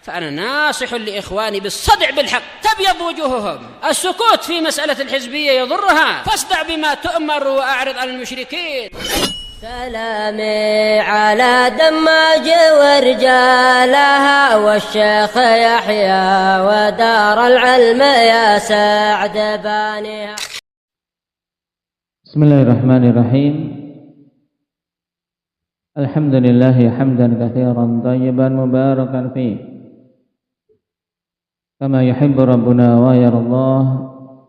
فأنا ناصح لإخواني بالصدع بالحق تبيض وجوههم. السكوت في مسألة الحزبية يضرها، فاصدع بما تؤمر وأعرض عن المشركين. سلامي على دماج ورجالها والشيخ يحيى ودار العلم يا سعد بانيها. بسم الله الرحمن الرحيم. الحمد لله حمدا كثيرا طيبا مباركا فيه كما يحب ربنا ويرضى الله.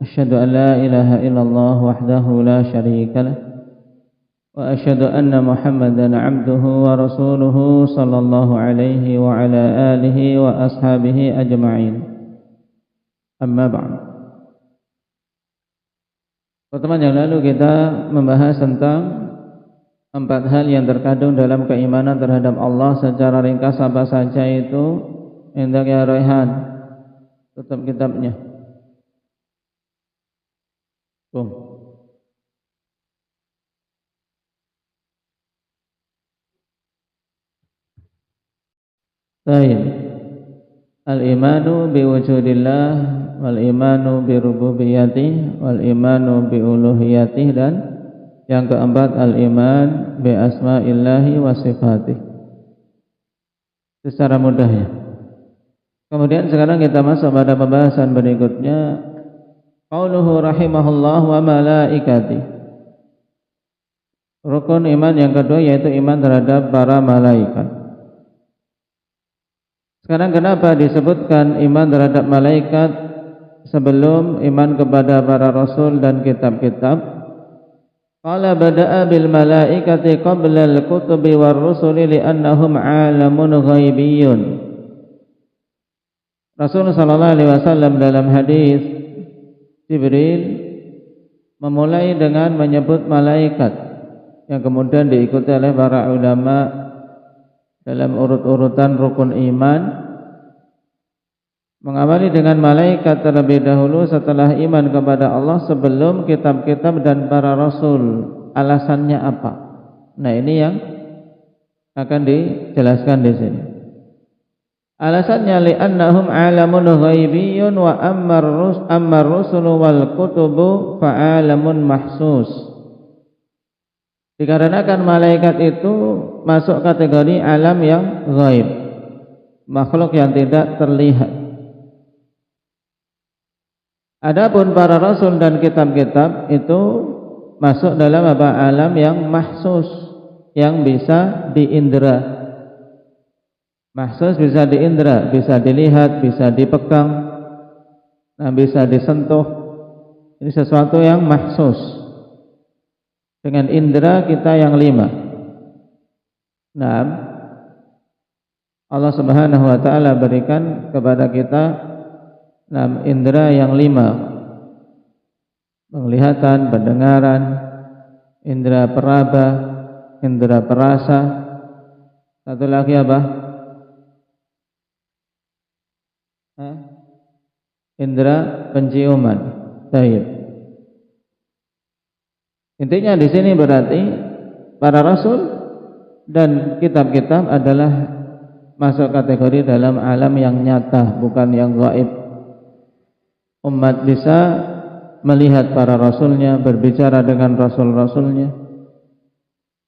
أشهد أن لا إله إلا الله وحده لا شريك له وأشهد أن محمدا عبده ورسوله صلى الله عليه وعلى آله وأصحابه أجمعين. أما بعد. Pertemuan yang lalu kita membahas tentang 4 hal yang terkandung dalam keimanan terhadap Allah. Secara ringkas apa saja itu? Hendak ya Raihan tutup kitabnya. Baik. Al-imanu biwujudillah wal imanu birububiyyatih wal imanu biuluhiyyatih, dan yang keempat al-iman bi asma'illahi wa sifatih. Secara mudahnya. Kemudian sekarang kita masuk pada pembahasan berikutnya. Qauluhu rahimahullah wa malaikatih. Rukun iman yang kedua yaitu iman terhadap para malaikat. Sekarang kenapa disebutkan iman terhadap malaikat sebelum iman kepada para rasul dan kitab-kitab? Qala bada'a bil malaikati qabla al-kutubi war rusuli li'annahum 'alamun ghaibiyyun. Rasul sallallahu alaihi wasallam dalam hadis Jibril memulai dengan menyebut malaikat yang kemudian diikuti oleh para ulama dalam urut-urutan rukun iman, mengawali dengan malaikat terlebih dahulu setelah iman kepada Allah sebelum kitab-kitab dan para rasul. Alasannya apa? Nah, ini yang akan dijelaskan di sini. Alasannya li'annahum 'alamun ghaibiyyun wa ammar rusulu wal kutubu fa'alamun mahsus. Dikarenakan malaikat itu masuk kategori alam yang ghaib, makhluk yang tidak terlihat. Adapun para rasul dan kitab-kitab itu masuk dalam alam yang mahsus, yang bisa diindra. Mahsus bisa diindra, bisa dilihat, bisa dipegang, bisa disentuh. Ini sesuatu yang mahsus. Dengan indera kita yang 5. Nah, Allah Subhanahu wa taala berikan kepada kita indera yang 5. Penglihatan, pendengaran, indera peraba, indera perasa. Satu lagi apa? Indera penciuman. Baik. Intinya di sini berarti para rasul dan kitab-kitab adalah masuk kategori dalam alam yang nyata, bukan yang gaib. Umat bisa melihat para rasulnya, berbicara dengan rasul-rasulnya.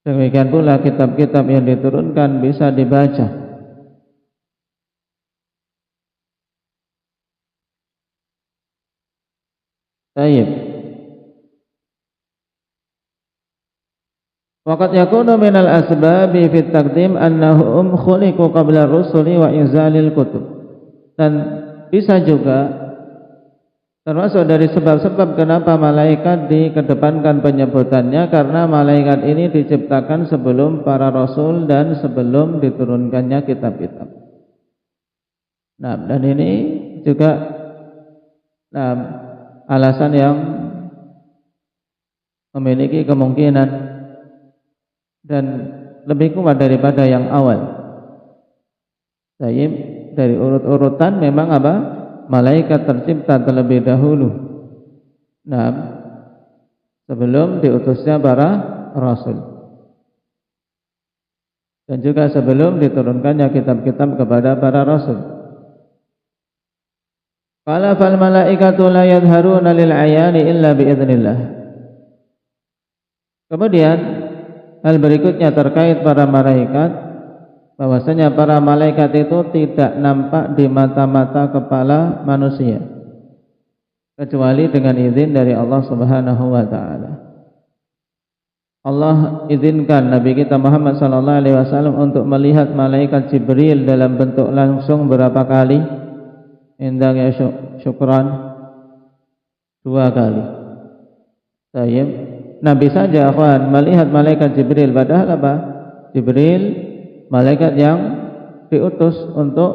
Demikian pula kitab-kitab yang diturunkan bisa dibaca. Baik. Waqad yakunu minal asbabi fit taqdim annahum khuliqu qabla rusuli wa inzalil kutub. Dan bisa juga termasuk dari sebab-sebab kenapa malaikat dikedepankan penyebutannya, karena malaikat ini diciptakan sebelum para rasul dan sebelum diturunkannya kitab-kitab. Nah, dan ini juga alasan yang memiliki kemungkinan dan lebih kuat daripada yang awal. Dari urut-urutan memang apa? Malaikat tercipta terlebih dahulu. Nah, sebelum diutusnya para rasul. Dan juga sebelum diturunkannya kitab-kitab kepada para rasul. Qala fal malaikatu la yadharuna lil ayani illa biidznillah. Kemudian hal berikutnya terkait para malaikat, bahwasanya para malaikat itu tidak nampak di mata-mata kepala manusia kecuali dengan izin dari Allah Subhanahu wa taala. Allah izinkan Nabi kita Muhammad sallallahu alaihi wasallam untuk melihat malaikat Jibril dalam bentuk langsung berapa kali? Indang ya syukran 2 kali. Tayyib. Nabi saja akhwan melihat malaikat Jibril, padahal apa? Jibril malaikat yang diutus untuk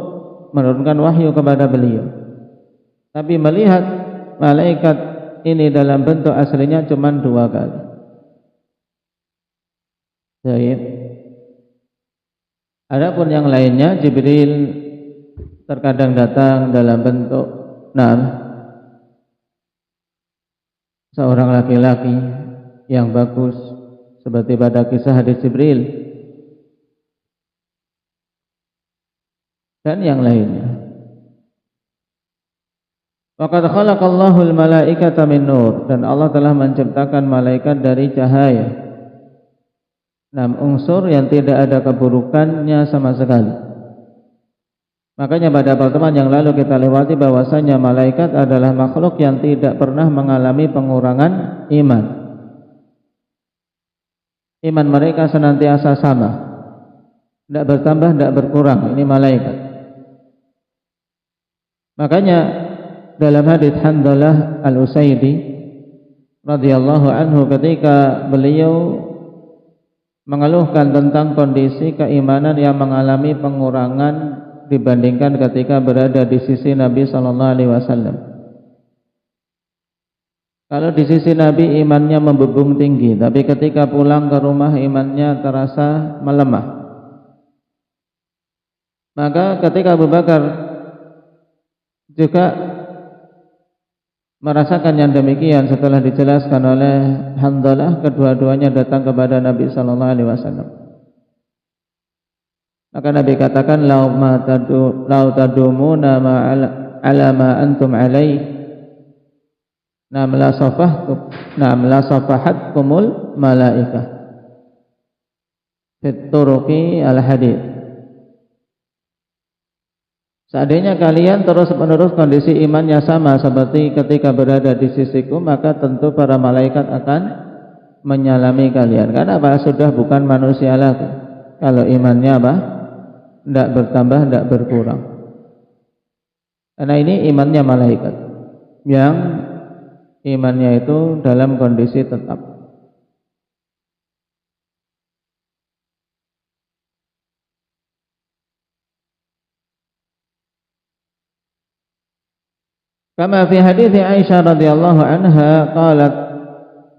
menurunkan wahyu kepada beliau. Tapi melihat malaikat ini dalam bentuk aslinya cuma 2 kali. Tayyib. Adapun yang lainnya Jibril terkadang datang dalam bentuk seorang laki-laki yang bagus seperti pada kisah hadis Jibril dan yang lainnya. Waqad khalaqallahu al-malaikata min nur, dan Allah telah menciptakan malaikat dari cahaya. 6 unsur yang tidak ada keburukannya sama sekali. Makanya pada pertemuan yang lalu kita lewati bahwasanya malaikat adalah makhluk yang tidak pernah mengalami pengurangan iman. Iman mereka senantiasa sama, tidak bertambah, tidak berkurang. Ini malaikat. Makanya dalam hadits Handalah Al-Usaidi radhiyallahu anhu, ketika beliau mengeluhkan tentang kondisi keimanan yang mengalami pengurangan dibandingkan ketika berada di sisi Nabi sallallahu alaihi wasallam. Kalau di sisi Nabi imannya membubung tinggi, tapi ketika pulang ke rumah imannya terasa melemah. Maka ketika Abu Bakar juga merasakan yang demikian setelah dijelaskan oleh Handalah, kedua-duanya datang kepada Nabi sallallahu alaihi wasallam. Maka Nabi katakan, lau tadumuna ala ma antum alaih, nam la safahatkumul malaikah fit turuqi al hadid. Seandainya kalian terus-menerus kondisi imannya sama seperti ketika berada di sisiku, maka tentu para malaikat akan menyalami kalian. Karena apa? Sudah bukan manusia lagi. Kalau imannya apa? Tidak bertambah, tidak berkurang. Karena ini imannya malaikat yang imannya itu dalam kondisi tetap. Kama fi hadits Aisyah radhiyallahu anha qalat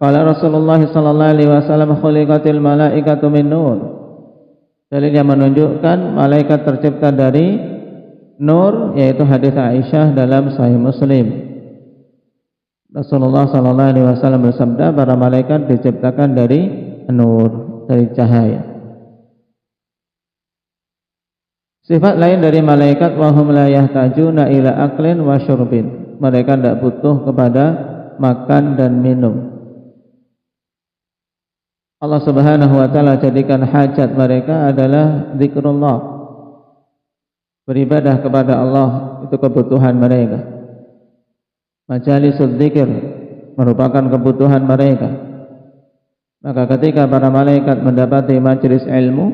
qala Rasulullah sallallahu alaihi wasallam khuliqatil malaikatu min nur. Dalil yang menunjukkan malaikat tercipta dari nur, yaitu hadis Aisyah dalam Sahih Muslim. Rasulullah sallallahu alaihi wasallam bersabda, para malaikat diciptakan dari nur, dari cahaya. Sifat lain dari malaikat, wahum la yahtajuna ila aklin wa syurbin. Mereka tidak butuh kepada makan dan minum. Allah Subhanahu wa taala jadikan hajat mereka adalah zikrullah. Beribadah kepada Allah itu kebutuhan mereka. Majalisul dzikir merupakan kebutuhan mereka. Maka ketika para malaikat mendapati majelis ilmu,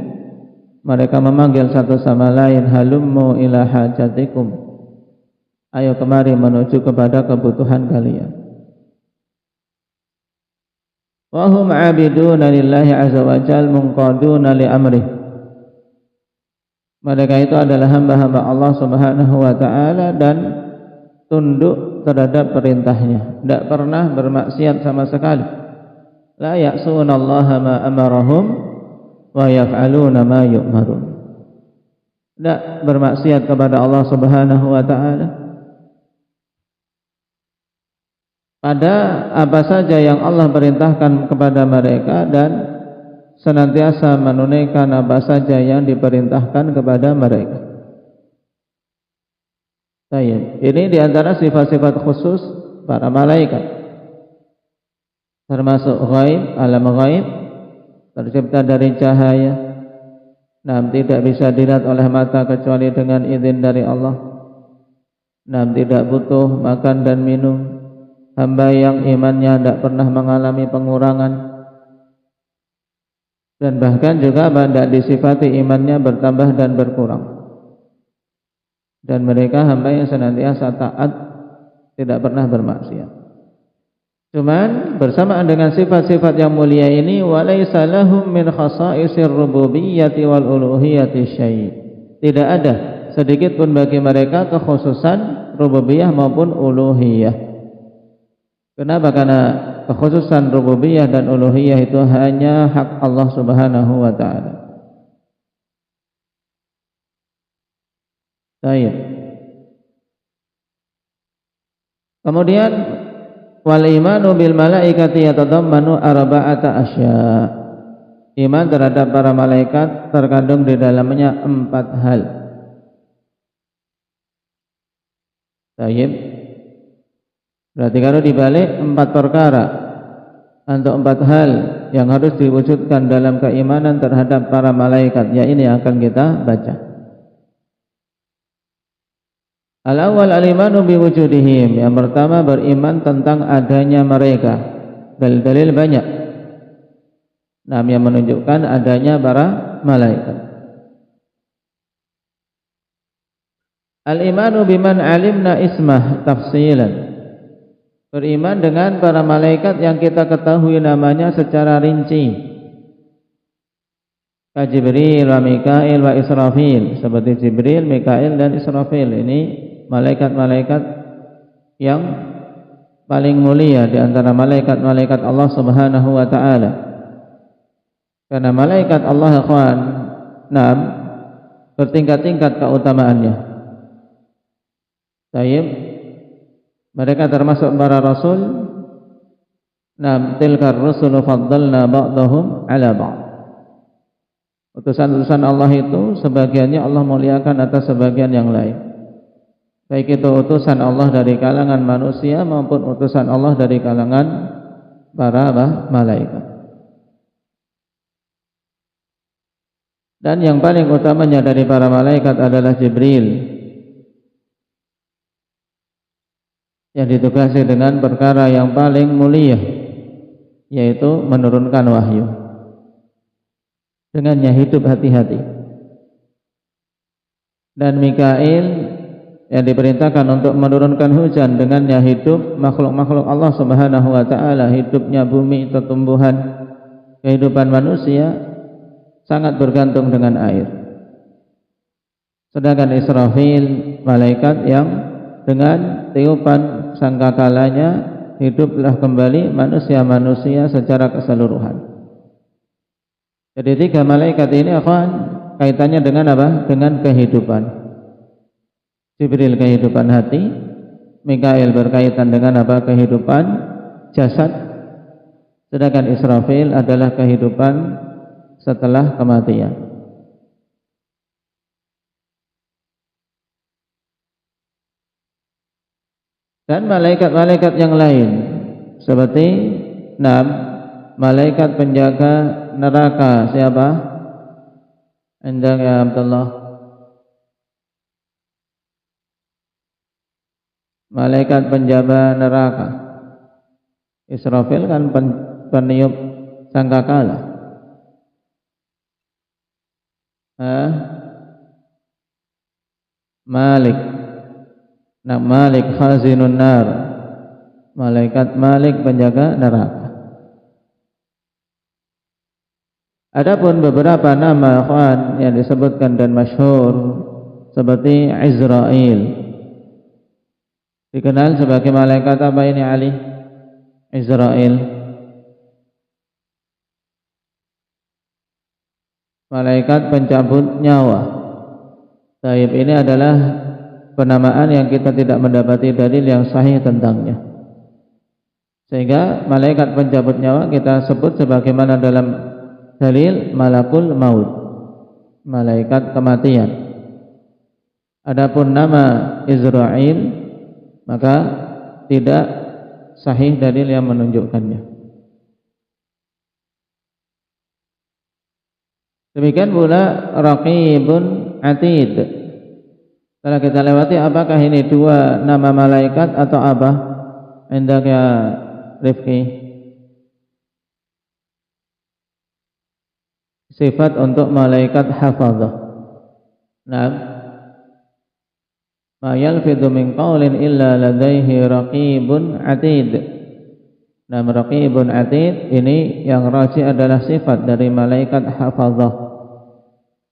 mereka memanggil satu sama lain, halummu ila hajatikum. Ayo kemari menuju kepada kebutuhan kalian. Wa hum 'abiduna lillahi 'azza wa jalla munqaduna li amrih. Mereka itu adalah hamba-hamba Allah Subhanahu wa taala dan tunduk terhadap perintahnya, tidak pernah bermaksiat sama sekali. La ya'sunallaha ma amarahum wa yaf'aluna ma yu'marun. Tidak bermaksiat kepada Allah Subhanahu wa taala pada apa saja yang Allah perintahkan kepada mereka, dan senantiasa menunaikan apa saja yang diperintahkan kepada mereka. Baik. Ini diantara sifat-sifat khusus para malaikat, termasuk ghaib, alam ghaib, tercipta dari cahaya, tidak bisa dilihat oleh mata kecuali dengan izin dari Allah, tidak butuh makan dan minum, hamba yang imannya tidak pernah mengalami pengurangan, dan bahkan juga tidak disifati imannya bertambah dan berkurang. Dan mereka hamba yang senantiasa taat, tidak pernah bermaksiat. Cuman bersamaan dengan sifat-sifat yang mulia ini, walaysa lahum min khasa'isir rububiyyati wal uluhiyyati syai'. Tidak ada sedikit pun bagi mereka kekhususan rububiyah maupun uluhiyah. Kenapa? Karena kekhususan rububiyah dan uluhiyah itu hanya hak Allah Subhanahu wa taala. Baik. Kemudian wal imanu bil malaikati yatadammanu arba'ata asya. Iman terhadap para malaikat terkandung di dalamnya 4 hal. Baik. Berarti kalau dibalik 4 perkara untuk 4 hal yang harus diwujudkan dalam keimanan terhadap para malaikat, ya ini yang akan kita baca. Al-awwal al-imanu biwujudihim. Yang pertama beriman tentang adanya mereka. Dalil-dalil banyak yang menunjukkan adanya para malaikat. Al-imanu biman alimna ismah tafsilan. Beriman dengan para malaikat yang kita ketahui namanya secara rinci. Ka Jibril wa Mikail wa Israfil. Seperti Jibril, Mikail dan Israfil. Ini malaikat-malaikat yang paling mulia di antara malaikat-malaikat Allah Subhanahu wa taala. Karena malaikat Allah ikhwan, bertingkat-tingkat keutamaannya. Baik. Mereka termasuk para rasul. Tilkar rusulu faddalna ba'dahum 'ala ba'd. Utusan-utusan Allah itu sebagiannya Allah muliakan atas sebagian yang lain. Baik itu utusan Allah dari kalangan manusia maupun utusan Allah dari kalangan para malaikat. Dan yang paling utamanya dari para malaikat adalah Jibril, yang ditugasi dengan perkara yang paling mulia, yaitu menurunkan wahyu. Dengannya hidup hati-hati. Dan Mikail yang diperintahkan untuk menurunkan hujan, dengannya hidup makhluk-makhluk Allah Subhanahu wa taala, hidupnya bumi, tumbuhan, kehidupan manusia sangat bergantung dengan air. Sedangkan Israfil, malaikat yang dengan tiupan sangkakalanya hiduplah kembali manusia-manusia secara keseluruhan. Jadi 3 malaikat ini akan kaitannya dengan apa? Dengan kehidupan. Jibril kehidupan hati, Mikail berkaitan dengan apa? Kehidupan jasad, sedangkan Israfil adalah kehidupan setelah kematian. Dan malaikat-malaikat yang lain seperti malaikat penjaga neraka. Siapa? Endang ya Abdullah. Malaikat penjaga neraka. Israfil kan peniup sangkakala. Malik. Malik khazinun nar. Malaikat Malik penjaga neraka. Adapun beberapa nama yang disebutkan dan masyhur seperti Izrail. Dikenal sebagai malaikat apa ini Ali? Izrail. Malaikat pencabut nyawa. Taib ini adalah penamaan yang kita tidak mendapati dalil yang sahih tentangnya. Sehingga malaikat pencabut nyawa kita sebut sebagaimana dalam dalil malakul maut, malaikat kematian. Adapun nama Israil maka tidak sahih dalil yang menunjukkannya. Demikian pula Raqibun Atid. Setelah kita lewati, apakah ini dua nama malaikat atau apa? Indak ya Rifki. Sifat untuk malaikat hafazah. Nah, ma yalfidhu min qawlin illa ladaihi raqibun atid. Nah, raqibun atid ini yang rajih adalah sifat dari malaikat hafazah.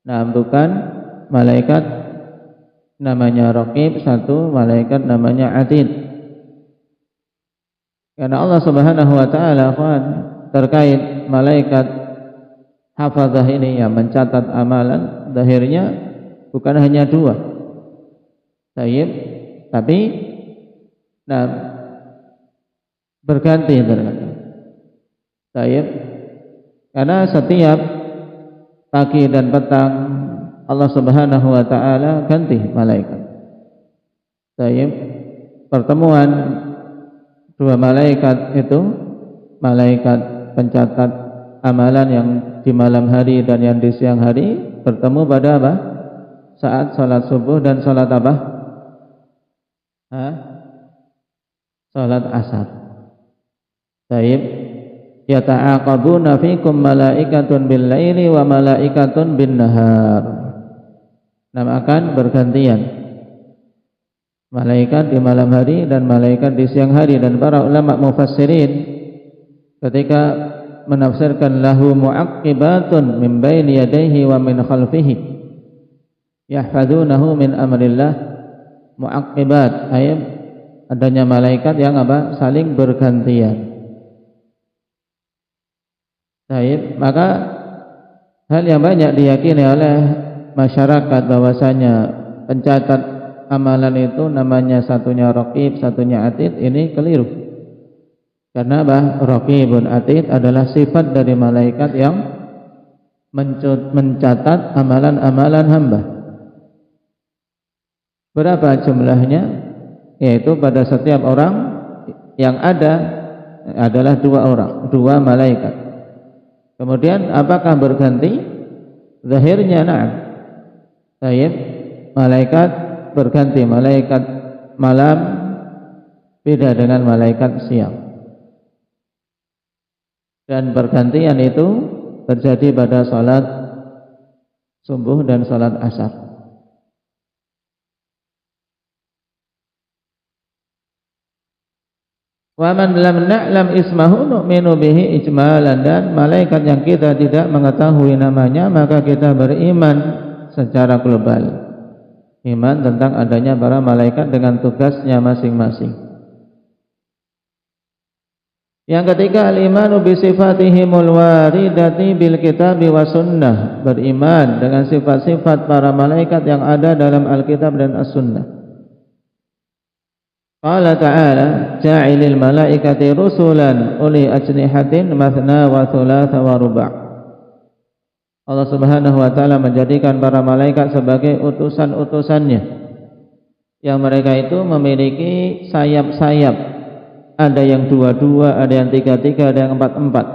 Nah, bukan malaikat namanya raqib satu, malaikat namanya atid. Karena Allah Subhanahu wa taala terkait malaikat hafazah ini yang mencatat amalan, zahirnya bukan hanya dua. Tapi nah berganti ternyata. Karena setiap pagi dan petang Allah Subhanahu wa taala ganti malaikat. Pertemuan dua malaikat itu, malaikat pencatat amalan yang di malam hari dan yang di siang hari, bertemu pada apa? Saat salat subuh dan salat apa? Salat asar. Yata'aqabuna fikum malaikatun bil laili wa malaikatun bin nahar. Nah, akan bergantian malaikat di malam hari dan malaikat di siang hari. Dan para ulama mufassirin ketika menafsirkan lahu mu'aqqibatun min baini yadayhi wa min khalfihi yahfazunahu min amrillah, mu'aqqibat ayat adanya malaikat yang apa? Saling bergantian. Maka hal yang banyak diyakini oleh masyarakat bahwasanya pencatat amalan itu namanya satunya raqib, satunya atid, ini keliru. Karena apa? Raqibun atid adalah sifat dari malaikat yang mencatat amalan-amalan hamba. Berapa jumlahnya? Yaitu pada setiap orang yang ada adalah dua malaikat. Kemudian apakah berganti? Zahirnya na'am. Malaikat berganti, malaikat malam beda dengan malaikat siang. Dan pergantian itu terjadi pada salat subuh dan salat asar. Wa man lam na'lam ismahu nu'minu bihi ijmalan, dan malaikat yang kita tidak mengetahui namanya maka kita beriman secara global. Iman tentang adanya para malaikat dengan tugasnya masing-masing. Yang ketiga, al-imanu bi sifatihimul waridati bil kitabi wa sunnah, beriman dengan sifat-sifat para malaikat yang ada dalam Alkitab dan As-Sunnah. Qala ta'ala ja'ilil malaikati rusulan uli ajnihatin mathna wa thulatha wa ruba'. Allah Subhanahu wa taala menjadikan para malaikat sebagai utusan-utusannya yang mereka itu memiliki sayap-sayap. Ada yang dua-dua, ada yang tiga-tiga, ada yang empat-empat.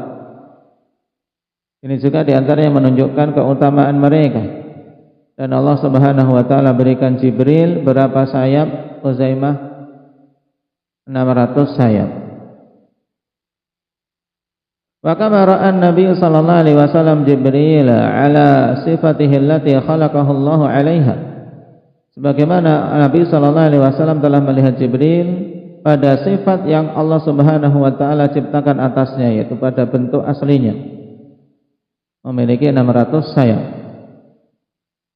Ini juga diantara yang menunjukkan keutamaan mereka. Dan Allah Subhanahu wa taala berikan Jibril berapa sayap? Uzaimah 600 sayap. Wa kama ra'a an-nabiy sallallahu alaihi wasallam Jibril ala sifatihi allati khalaqahu Allah 'alaiha. Sebagaimana Nabi sallallahu alaihi wasallam telah melihat Jibril pada sifat yang Allah Subhanahu wa taala ciptakan atasnya, yaitu pada bentuk aslinya. Memiliki 600 sayap.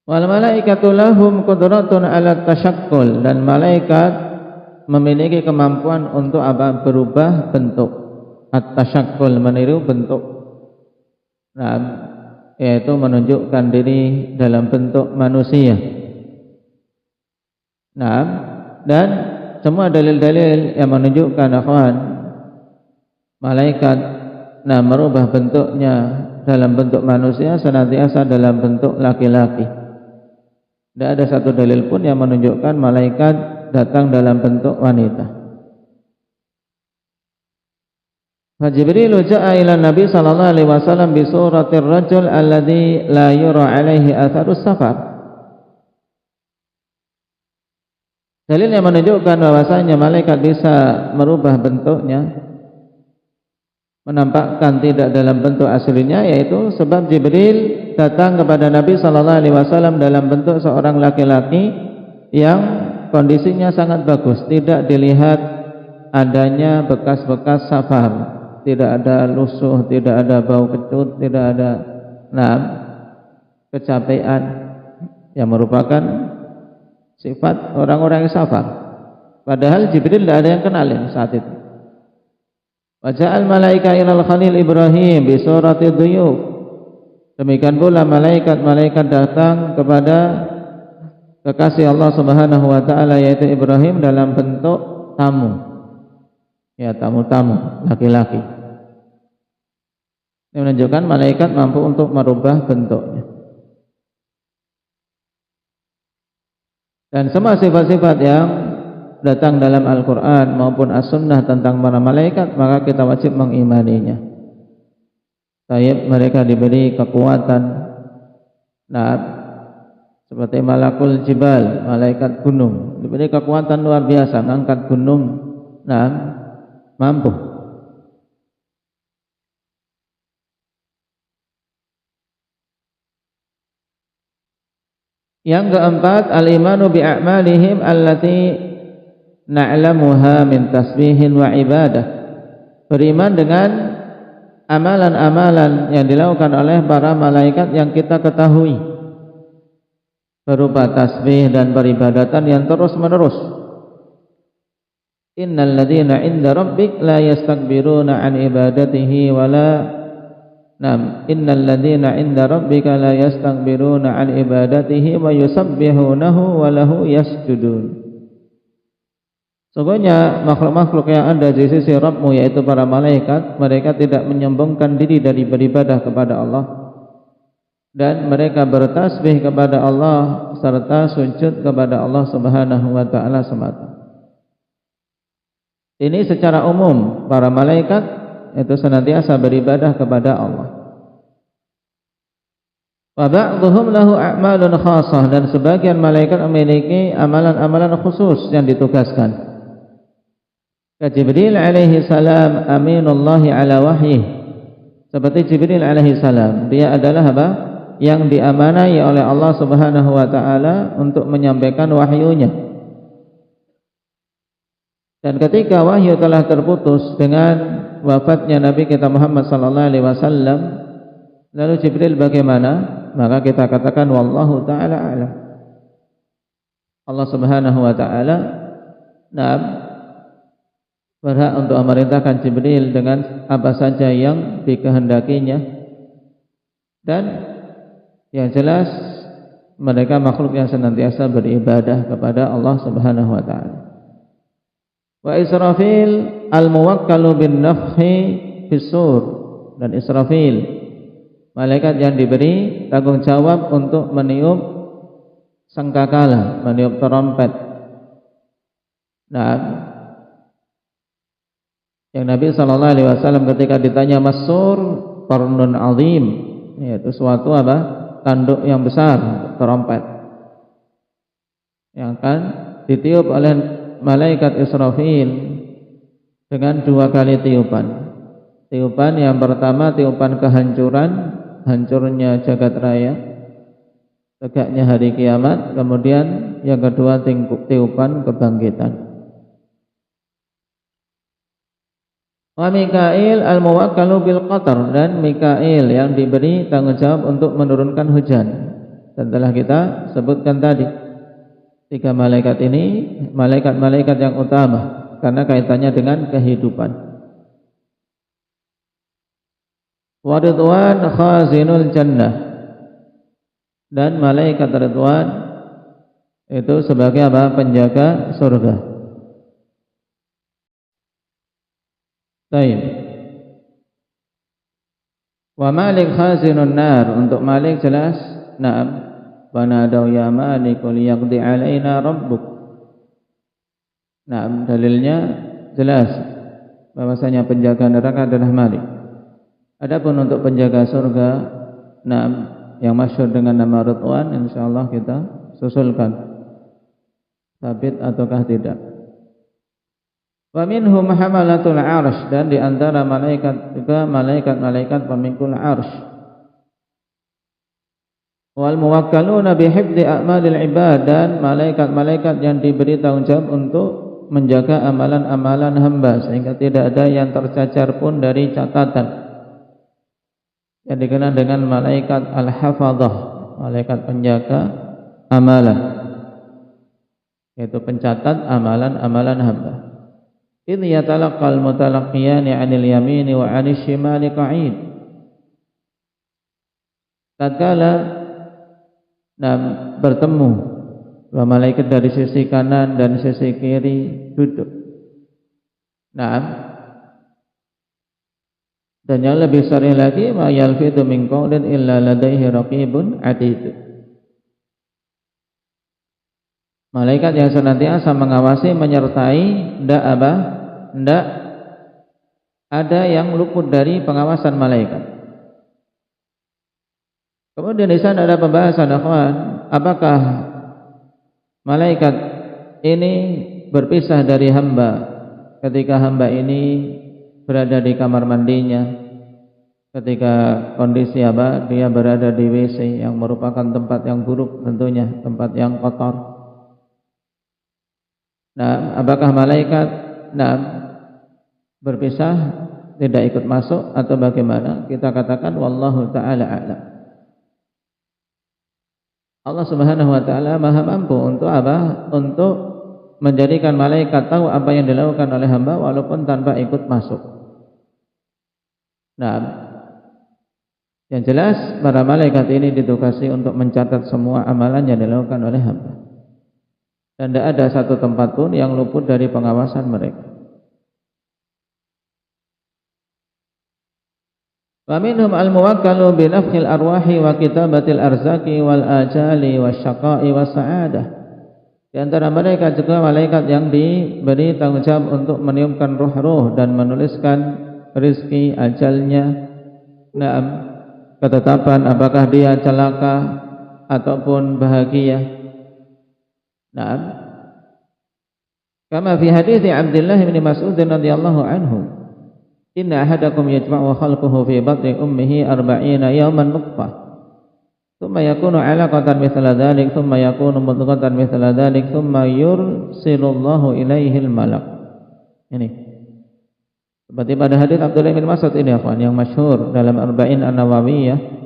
Wal malaikatu lahum qudratun 'ala tashakkul, dan malaikat memiliki kemampuan untuk apa? Berubah bentuk. At-tashakkul, meniru bentuk. Nah, yaitu menunjukkan diri dalam bentuk manusia. Nah, dan semua dalil-dalil yang menunjukkan akhwan malaikat merubah bentuknya dalam bentuk manusia senantiasa dalam bentuk laki-laki. Tidak ada satu dalil pun yang menunjukkan malaikat datang dalam bentuk wanita. Fa Jibril ja'a ila Nabi sallallahu alaihi wasallam bi suratir rajul alladhi la yura alaihi atharus safar. Dalil yang menunjukkan bahwasanya malaikat bisa merubah bentuknya, menampakkan tidak dalam bentuk aslinya, yaitu sebab Jibril datang kepada Nabi sallallahu alaihi wasallam dalam bentuk seorang laki-laki yang kondisinya sangat bagus, tidak dilihat adanya bekas-bekas safar, tidak ada lusuh, tidak ada bau kecut, tidak ada kecapean, yang merupakan sifat orang-orang yang safar. Padahal Jibril tidak ada yang kenalin saat itu. Wa ja'al malaika ilal khalil Ibrahim bi surati dhuyuf. Demikian pula malaikat datang kepada kekasih Allah Subhanahu wa taala yaitu Ibrahim dalam bentuk tamu. Ya, tamu-tamu laki-laki. Ini menunjukkan malaikat mampu untuk merubah bentuknya. Dan semua sifat-sifat yang datang dalam Al-Quran maupun As-Sunnah tentang para malaikat, maka kita wajib mengimaninya. Mereka diberi kekuatan, seperti malakul jibal, malaikat gunung, diberi kekuatan luar biasa, mengangkat gunung, mampu. Yang keempat, al-imanu bi'a'malihim allati na'lamuha min tasbihin wa ibadah. Beriman dengan amalan-amalan yang dilakukan oleh para malaikat yang kita ketahui, berupa tasbih dan peribadatan yang terus-menerus. Innal ladzina 'inda rabbik la yastakbiruna 'an ibadatihi wa la innal ladzina 'inda rabbika la yastakbiruna 'an ibadatihi wa yusabbihunahu wa lahu yasjudun. Sesungguhnya makhluk-makhluk yang ada di sisi Rabbmu, yaitu para malaikat, mereka tidak menyombongkan diri dari beribadah kepada Allah, dan mereka bertasbih kepada Allah serta sujud kepada Allah Subhanahu wa taala semata. Ini secara umum para malaikat itu senantiasa beribadah kepada Allah. Wa ba'dhum lahu a'malun khassah, dan sebagian malaikat memiliki amalan-amalan khusus yang ditugaskan. Jibril alaihi salam aminullahi ala wahyi. Seperti Jibril alaihi salam, dia adalah apa? Yang diamanai oleh Allah Subhanahu wa taala untuk menyampaikan wahyunya. Dan ketika wahyu telah terputus dengan wafatnya Nabi kita Muhammad sallallahu alaihi wasallam, lalu Jibril bagaimana? Maka kita katakan wallahu taala a'lam. Allah Subhanahu wa taala berhak untuk memerintahkan Jibril dengan apa saja yang dikehendakinya, dan yang jelas mereka makhluk yang senantiasa beribadah kepada Allah Subhanahu wa taala. Wa Israfil al-muwakkalu bin nafhi fis-sur, dan Israfil malaikat yang diberi tanggung jawab untuk meniup sangkakala, meniup trompet. Yang Nabi sallallahu alaihi wasallam ketika ditanya masur qarnun azim, yaitu suatu apa? Tanduk yang besar, trompet yang akan ditiup oleh malaikat Israfil dengan 2 kali tiupan. Tiupan yang pertama tiupan kehancuran, hancurnya jagat raya, tegaknya hari kiamat. Kemudian yang kedua tiupan kebangkitan. Wa Mikail al-muwakkalu bil qatar, dan Mikail yang diberi tanggung jawab untuk menurunkan hujan. Dan telah kita sebutkan tadi, 3 malaikat ini malaikat-malaikat yang utama karena kaitannya dengan kehidupan. Wa Ridwan khazinul jannah, dan malaikat Ridwan itu sebagai apa? Penjaga surga. Baik. Wa Malik khazinun nar, untuk Malik jelas wa nadaw ya malik liyaqdi alaina rabbuk. Nah, dalilnya jelas bahwasanya penjaga neraka adalah Malik. Adapun untuk penjaga surga, nah, yang masyhur dengan nama Ridwan, insyaallah kita susulkan sabit ataukah tidak. Wa minhum hamalatul arsy, dan di antara malaikat juga malaikat-malaikat pemikul arsy. Wal muwakkaluna bihifdzi a'malil ibad, dan malaikat-malaikat yang diberi tanggung jawab untuk menjaga amalan-amalan hamba sehingga tidak ada yang tercacar pun dari catatan, yang dikenal dengan malaikat al-hafadzah, malaikat penjaga amalan, yaitu pencatat amalan-amalan hamba. Idh yatalaqqal mutalaqqiyani 'anil yamini wa 'anil shimali qa'id. Tatkala bertemu dua malaikat dari sisi kanan dan sisi kiri duduk. Naam. Dan yang lebih sering lagi, ma yalfidu min qawlin illa ladaihi raqibun 'atid. Malaikat yang senantiasa mengawasi, menyertai, ndak ada yang luput dari pengawasan malaikat. Kemudian di sana ada pembahasan, akhwan, apakah malaikat ini berpisah dari hamba ketika hamba ini berada di kamar mandinya, ketika kondisi dia berada di WC yang merupakan tempat yang buruk, tentunya tempat yang kotor. Nah, apakah malaikat berpisah, tidak ikut masuk atau bagaimana? Kita katakan wallahu ta'ala a'lam. Allah Subhanahu wa ta'ala Maha mampu untuk apa? Untuk menjadikan malaikat tahu apa yang dilakukan oleh hamba walaupun tanpa ikut masuk. Nah, yang jelas para malaikat ini ditugasi untuk mencatat semua amalan yang dilakukan oleh hamba. Dan tidak ada satu tempat pun yang luput dari pengawasan mereka. Wa minhum al-muwakkalu bi nafkhil arwahi wa kitabatil arzaki wal ajali wasyaqa'i was-sa'adah. Di antara mereka juga malaikat yang diberi tanggung jawab untuk meniupkan ruh-ruh dan menuliskan rezeki, ajalnya, ketetapan apakah dia celaka ataupun bahagia. Kama fi hadits Abdullah bin Mas'ud radhiyallahu anhu, inna ahadakum yajma'u khalquhu fi batni ummihi 40 yawman nutfah, thumma yakunu 'alaqatan mithla dhalik, thumma yakunu mudghatan mithla dhalik, thumma yursilullahu ilaihi al-malak. Ini seperti pada hadits Abdullah bin Mas'ud ini, akhwan, yang masyhur dalam Arba'in An-Nawawiyah.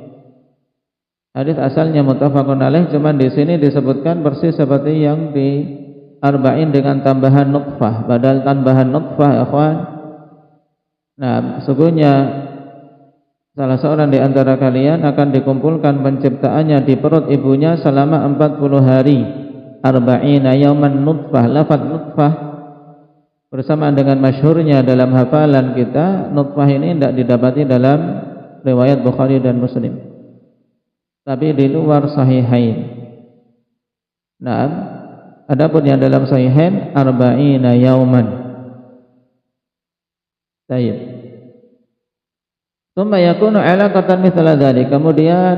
Hadis asalnya muttafaqun alaih, cuman di sini disebutkan persis seperti yang di Arba'in dengan tambahan nutfah. Padahal tambahan nutfah, ikhwan, sesungguhnya salah seorang di antara kalian akan dikumpulkan penciptaannya di perut ibunya selama 40 hari. Arba'ina yauman nutfah. Lafaz nutfah bersamaan dengan masyhurnya dalam hafalan kita, nutfah ini tidak didapati dalam riwayat Bukhari dan Muslim, tapi di luar sahihain. Nah, adapun yang dalam sahihain 40 yauman. Baik. Tsumma yakunu 'alaqatan mithla dzalik. Kemudian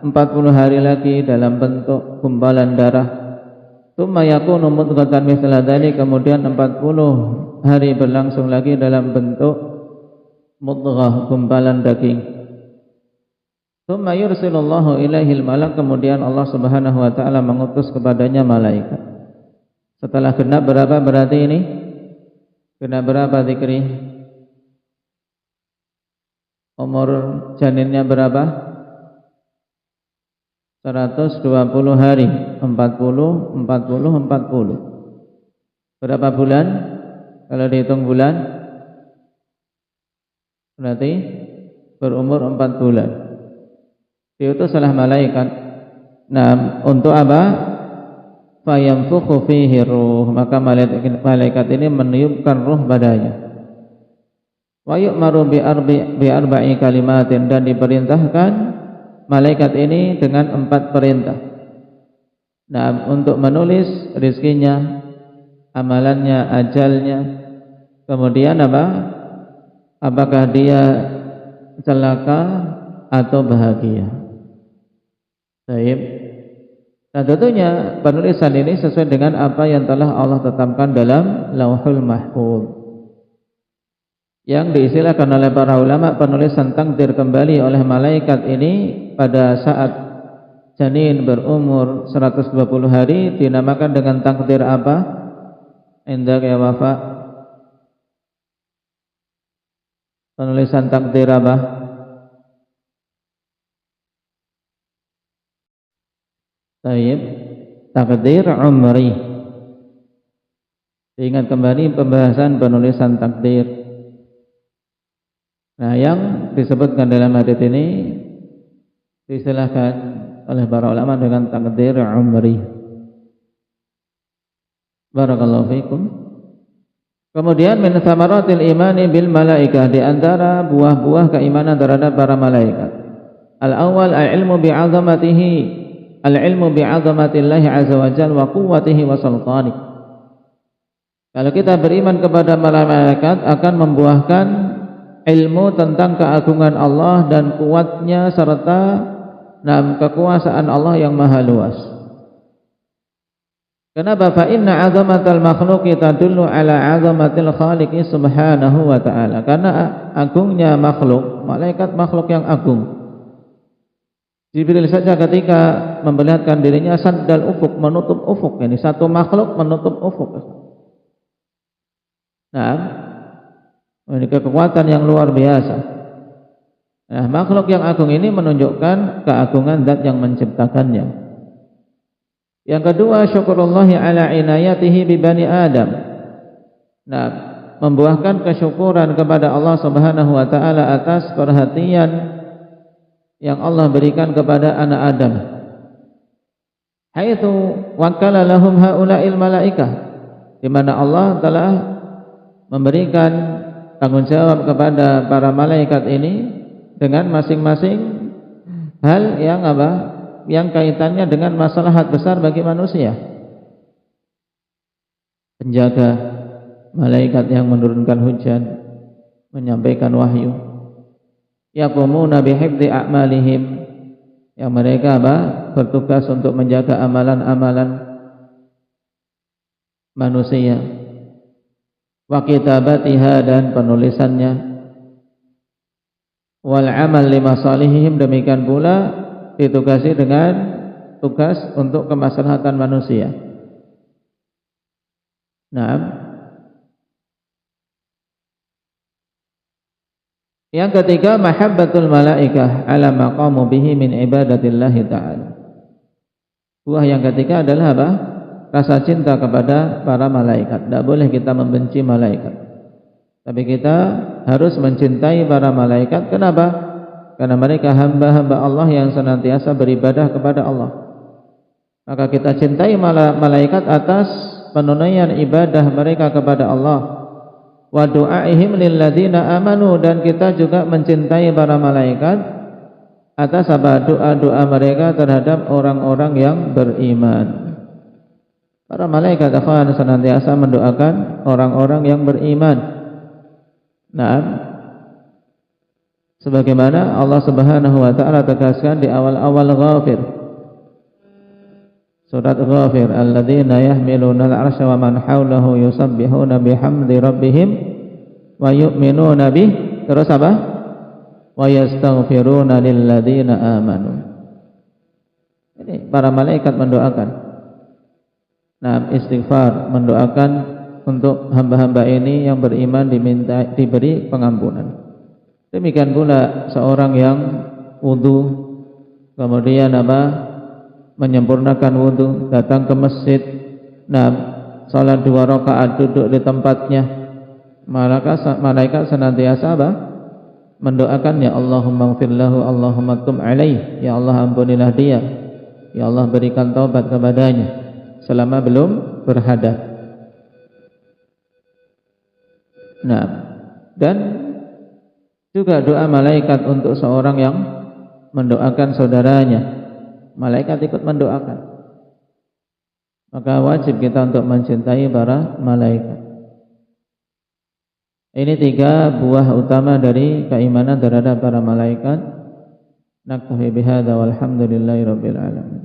40 hari lagi dalam bentuk gumpalan darah. Tsumma yakunu mudghatan mithla dzalik. Kemudian 40 hari berlangsung lagi dalam bentuk mudghah, gumpalan daging. Tsumma yursilullahu ilaihil malak. Kemudian Allah Subhanahu wa ta'ala mengutus kepadanya malaikat. Setelah genap berapa berarti ini? Genap berapa dzikri? Umur janinnya berapa? 120 hari. 40. Berapa bulan? Kalau dihitung bulan, berarti berumur 4 bulan. Diutus oleh malaikat. Untuk apa? Fayamfukhu fihi ruh. Maka malaikat ini meniupkan ruh padanya. Wa yu'maru bi arba'i kalimatin. Dan diperintahkan malaikat ini dengan 4 perintah. Nah, untuk menulis rizkinya, amalannya, ajalnya, kemudian apa? Apakah dia celaka atau bahagia. Baik. Dan tentunya penulisan ini sesuai dengan apa yang telah Allah tetapkan dalam Lauhul Mahfuz. Yang diistilahkan oleh para ulama penulisan takdir kembali oleh malaikat ini pada saat janin berumur 120 hari dinamakan dengan takdir apa? Indah ya Wafa. Penulisan takdir apa? Tayyib, takdir umri. Ingat kembali pembahasan penulisan takdir. Nah, yang disebutkan dalam hadis ini diistilahkan oleh para ulama dengan takdir umri. Barakallahu fikum. Kemudian min thamaratil imani bil malaikah, di antara buah-buah keimanan terhadap para malaikat. Al-awwal al-ilmu bi'azamatihi, al-ilmu bi'azamatillahi azza wa jalla wa quwwatihi wa sultanih. Kalau kita beriman kepada malaikat akan membuahkan ilmu tentang keagungan Allah dan kuatnya serta kekuasaan Allah yang maha luas. Kenapa? Fa inna 'azamatal makhluqi tadullu 'ala 'azamatil khaliqi subhanahu wa ta'ala. Karena agungnya makhluk, malaikat makhluk yang agung. Jibril saja ketika memperlihatkan dirinya saddal ufuk, menutup ufuk, ini satu makhluk menutup ufuk. Nah, ini kekuatan yang luar biasa. Nah, makhluk yang agung ini menunjukkan keagungan zat yang menciptakannya. Yang kedua, syukurullahi ala inayatihi bi bani Adam. Nah, membuahkan kesyukuran kepada Allah Subhanahu wa taala atas perhatian yang Allah berikan kepada anak Adam. Haitsu wakkala lahum haula'il malaikah, di mana Allah telah memberikan tanggung jawab kepada para malaikat ini dengan masing-masing hal yang apa? Yang kaitannya dengan maslahat besar bagi manusia. Penjaga, malaikat yang menurunkan hujan, menyampaikan wahyu. Yaqumuna bihifdzi a'malihim, yang mereka apa? Bertugas untuk menjaga amalan-amalan manusia. Wa kitabatiha, dan penulisannya. Wal amal limasalihihim, demikian pula ditugasi dengan tugas untuk kemaslahatan manusia. Nah, yang ketiga, mahabbatul malaikah ala maqamu bihi min ibadatillahi ta'ala. Buah yang ketiga adalah apa? Rasa cinta kepada para malaikat. Tidak boleh kita membenci malaikat, tapi kita harus mencintai para malaikat. Kenapa? Karena mereka hamba-hamba Allah yang senantiasa beribadah kepada Allah. Maka kita cintai malaikat atas penunaian ibadah mereka kepada Allah. Wa du'aihim lilladzina amanu, dan kita juga mencintai para malaikat atas apa? Doa-doa mereka terhadap orang-orang yang beriman. Para malaikat akan senantiasa mendoakan orang-orang yang beriman. Nah, sebagaimana Allah Subhanahu wa taala tegaskan di awal-awal Ghafir. Surat Ghafir, alladzina yahmiluna al-'arsya wa man hawlahu yusabbihuna bihamdi rabbihim wa yu'minuna bih. Terus apa? Wa yastaghfiruna lilladzina amanu. Ini para malaikat mendoakan. Nah, istighfar, mendoakan untuk hamba-hamba ini yang beriman diberi pengampunan. Demikian pula seorang yang wudu, kemudian apa? Menyempurnakan wudu, datang ke masjid, nah, salat 2 rakaat, duduk di tempatnya, malaikat senantiasa apa? Mendoakannya, Allahumma ighfir lahu, Allahumma tub alaih, ya Allah ampunilah dia, ya Allah berikan taubat kepadanya selama belum berhadas. Nah, dan juga doa malaikat untuk seorang yang mendoakan saudaranya, malaikat ikut mendoakan. Maka wajib kita untuk mencintai para malaikat. Ini 3 buah utama dari keimanan terhadap para malaikat. Naktafi bihadza walhamdulillahi rabbil alamin.